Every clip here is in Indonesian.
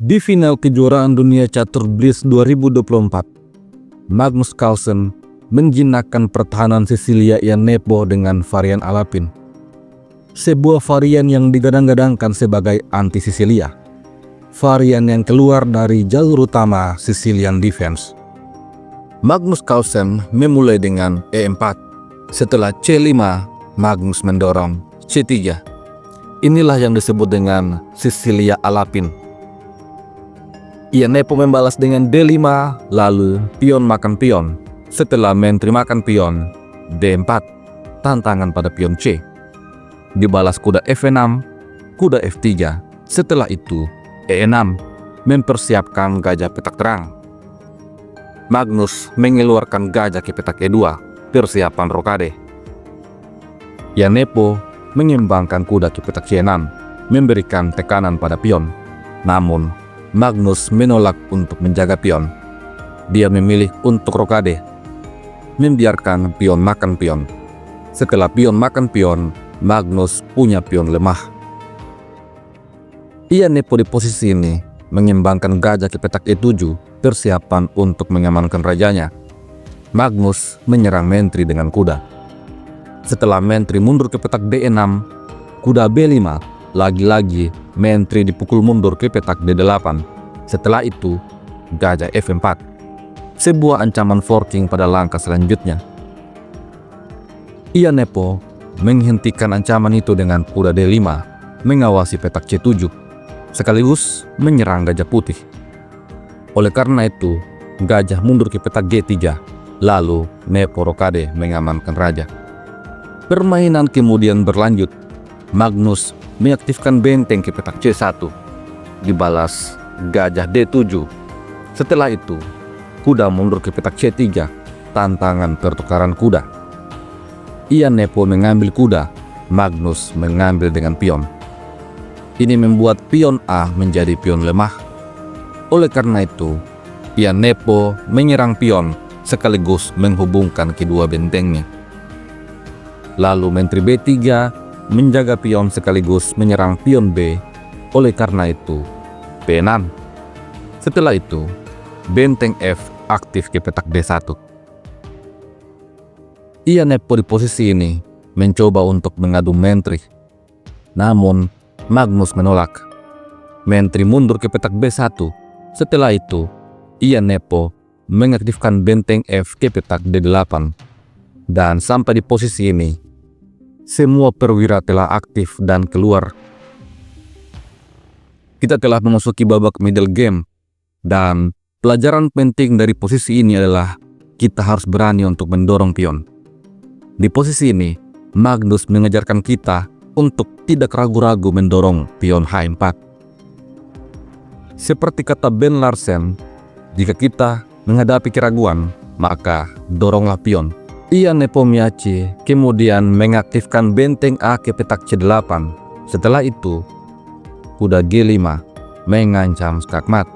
Di final kejuaraan dunia catur Blitz 2024, Magnus Carlsen menjinakkan pertahanan Cecilia Iannepo dengan varian Alapin. Sebuah varian yang digadang-gadangkan sebagai anti-Cecilia. Varian yang keluar dari jalur utama Sicilian Defense. Magnus Carlsen memulai dengan E4. Setelah C5, Magnus mendorong C3. Inilah yang disebut dengan Cecilia Alapin. Iannepo membalas dengan D5, lalu pion makan pion. Setelah menteri makan pion, D4, tantangan pada pion C. Dibalas kuda F6, kuda F3. Setelah itu, E6, mempersiapkan gajah petak terang. Magnus mengeluarkan gajah ke petak E2, persiapan rokade. Iannepo mengembangkan kuda ke petak C6, memberikan tekanan pada pion. Namun, Magnus menolak untuk menjaga pion. Dia memilih untuk rokade, membiarkan pion makan pion. Setelah pion makan pion, Magnus punya pion lemah. Iannepo di posisi ini mengembangkan gajah ke petak E7, persiapan untuk mengamankan rajanya. Magnus menyerang menteri dengan kuda. Setelah menteri mundur ke petak D6, kuda B5, lagi-lagi menteri dipukul mundur ke petak D8. Setelah itu, gajah F4. Sebuah ancaman forking pada langkah selanjutnya. Iannepo menghentikan ancaman itu dengan kuda D5, mengawasi petak C7, sekaligus menyerang gajah putih. Oleh karena itu, gajah mundur ke petak G3, lalu Nepo rokade mengamankan raja. Permainan kemudian berlanjut. Magnus mengaktifkan benteng ke petak C1, dibalas gajah D7. Setelah itu, kuda mundur ke petak C3, tantangan pertukaran kuda. Iannepo mengambil kuda, Magnus mengambil dengan pion. Ini membuat pion A menjadi pion lemah. Oleh karena itu, Iannepo menyerang pion sekaligus menghubungkan kedua bentengnya. Lalu menteri B3 menjaga pion sekaligus menyerang pion B. Oleh karena itu, B6. Setelah itu, benteng F aktif ke petak D1. Iannepo di posisi ini mencoba untuk mengadu menteri. Namun, Magnus menolak. Menteri mundur ke petak B1. Setelah itu, Iannepo mengaktifkan benteng F ke petak D8. Dan sampai di posisi ini, semua perwira telah aktif dan keluar. Kita telah memasuki babak middle game. Dan pelajaran penting dari posisi ini adalah kita harus berani untuk mendorong pion. Di posisi ini, Magnus mengajarkan kita untuk tidak ragu-ragu mendorong pion H4. Seperti kata Ben Larsen, jika kita menghadapi keraguan, maka doronglah pion. Iannepo Miyachi kemudian mengaktifkan benteng A ke petak C8. Setelah itu, kuda G5 mengancam skakmat.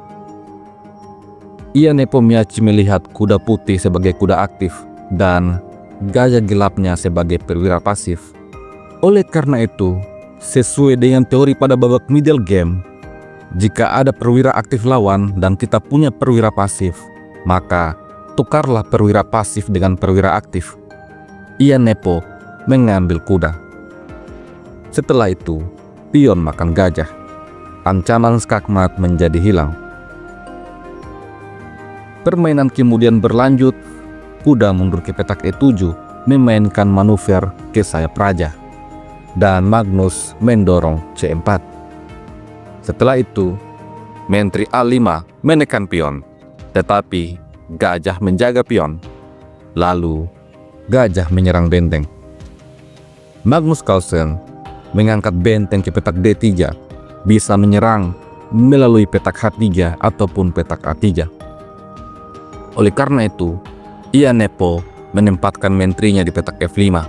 Iannepo Miyachi melihat kuda putih sebagai kuda aktif dan gajah gelapnya sebagai perwira pasif. Oleh karena itu, sesuai dengan teori pada babak middle game, jika ada perwira aktif lawan dan kita punya perwira pasif, maka tukarlah perwira pasif dengan perwira aktif. Iannepo mengambil kuda. Setelah itu, pion makan gajah. Ancaman skakmat menjadi hilang. Permainan kemudian berlanjut. Kuda mundur ke petak E7, memainkan manuver ke sayap raja. Dan Magnus mendorong C4. Setelah itu, menteri A5 menekan pion. Tetapi gajah menjaga pion. Lalu, gajah menyerang benteng. Magnus Carlsen mengangkat benteng ke petak D3, bisa menyerang melalui petak H3 ataupun petak A3. Oleh karena itu, Iannepo menempatkan menterinya di petak F5,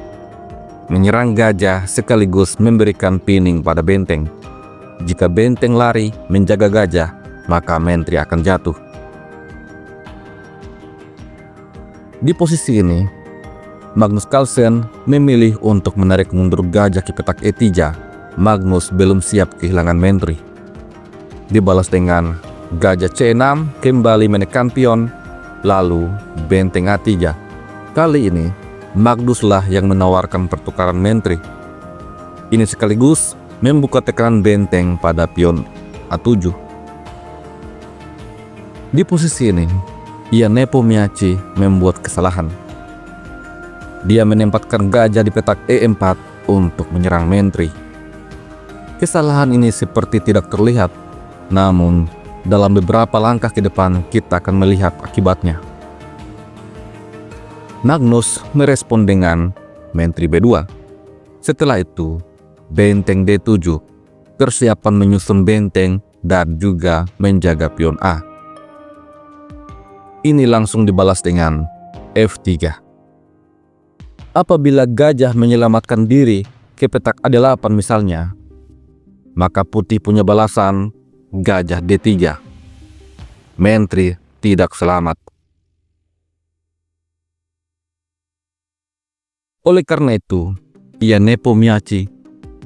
menyerang gajah sekaligus memberikan pinning pada benteng. Jika benteng lari menjaga gajah, maka menteri akan jatuh. Di posisi ini, Magnus Carlsen memilih untuk menarik mundur gajah ke petak E3. Magnus belum siap kehilangan menteri. dibalas dengan gajah C6 kembali menekan pion, lalu benteng A3. Kali ini Magnuslah yang menawarkan pertukaran menteri. Ini sekaligus membuka tekanan benteng pada pion A7. Di posisi ini, Nepomniachtchi membuat kesalahan. Dia menempatkan gajah di petak E4 untuk menyerang menteri. Kesalahan ini seperti tidak terlihat, namun dalam beberapa langkah ke depan kita akan melihat akibatnya. Magnus merespon dengan menteri B2. Setelah itu, benteng D7, persiapan menyusun benteng dan juga menjaga pion A. Ini langsung dibalas dengan F3. Apabila gajah menyelamatkan diri ke petak A8 misalnya, maka putih punya balasan gajah D3. Menteri tidak selamat. Oleh karena itu, Nepomniachtchi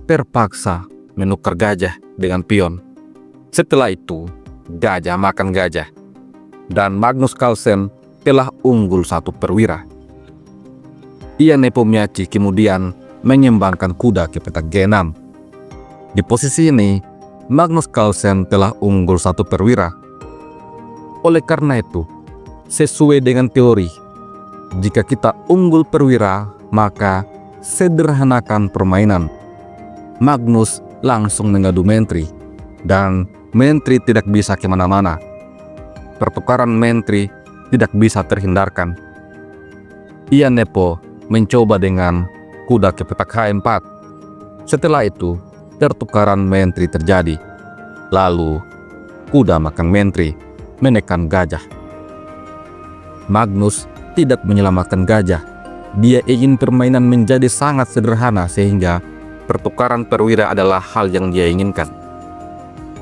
terpaksa menukar gajah dengan pion. Setelah itu, gajah makan gajah. Dan Magnus Carlsen telah unggul 1 perwira. Nepomniachtchi kemudian mengembangkan kuda ke petak G6. Di posisi ini, Magnus Carlsen telah unggul 1 perwira. Oleh karena itu, sesuai dengan teori, jika kita unggul perwira, maka sederhanakan permainan. Magnus langsung mengadu menteri, dan menteri tidak bisa kemana-mana. Pertukaran menteri tidak bisa terhindarkan. Nepo mencoba dengan kuda ke petak H4. Setelah itu, pertukaran menteri terjadi. Lalu, kuda makan menteri, menekan gajah. Magnus tidak menyelamatkan gajah. Dia ingin permainan menjadi sangat sederhana sehingga pertukaran perwira adalah hal yang dia inginkan.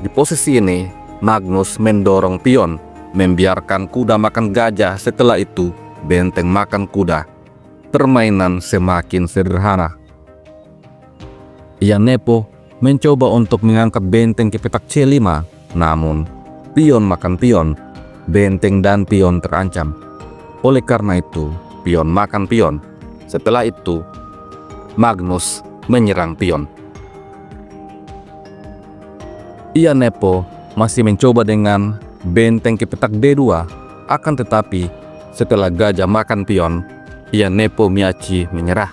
Di posisi ini, Magnus mendorong pion, membiarkan kuda makan gajah. Setelah itu, benteng makan kuda. Permainan semakin sederhana. Nepo mencoba untuk mengangkat benteng ke petak C5, namun pion makan pion, benteng dan pion terancam. Oleh karena itu, pion makan pion. Setelah itu, Magnus menyerang pion. Nepo masih mencoba dengan benteng ke petak D2, akan tetapi setelah gajah makan pion, Nepomniachtchi menyerah.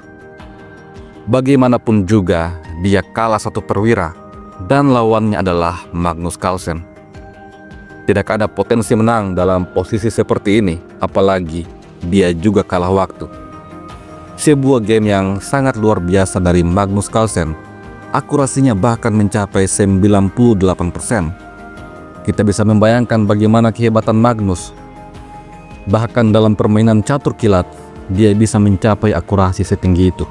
Bagaimanapun juga, dia kalah 1 perwira dan lawannya adalah Magnus Carlsen. Tidak ada potensi menang dalam posisi seperti ini, apalagi dia juga kalah waktu. Sebuah game yang sangat luar biasa dari Magnus Carlsen. Akurasinya bahkan mencapai 98%. Kita bisa membayangkan bagaimana kehebatan Magnus. Bahkan dalam permainan catur kilat, dia bisa mencapai akurasi setinggi itu.